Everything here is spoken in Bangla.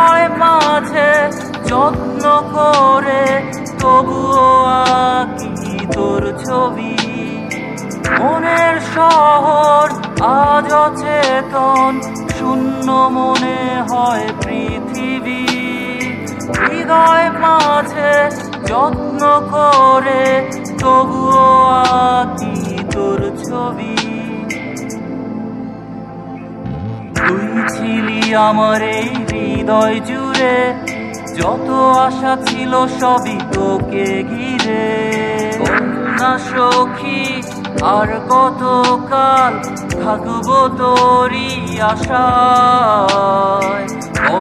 হৃদয় মাঝে যত্ন করে তবুও আঁকি তোর ছবি। মনের শহর আজ অচেতন, শূন্য মনে হয় পৃথিবী। হৃদয় মাঝে যত্ন করে তবুও আঁকি তোর ছবি। তুই ছিলি আমার এই হৃদয় জুড়ে, যত আশা ছিল সবই তোকে ঘিরে। না সখী আর কতকাল থাকবো তোরই আশায়,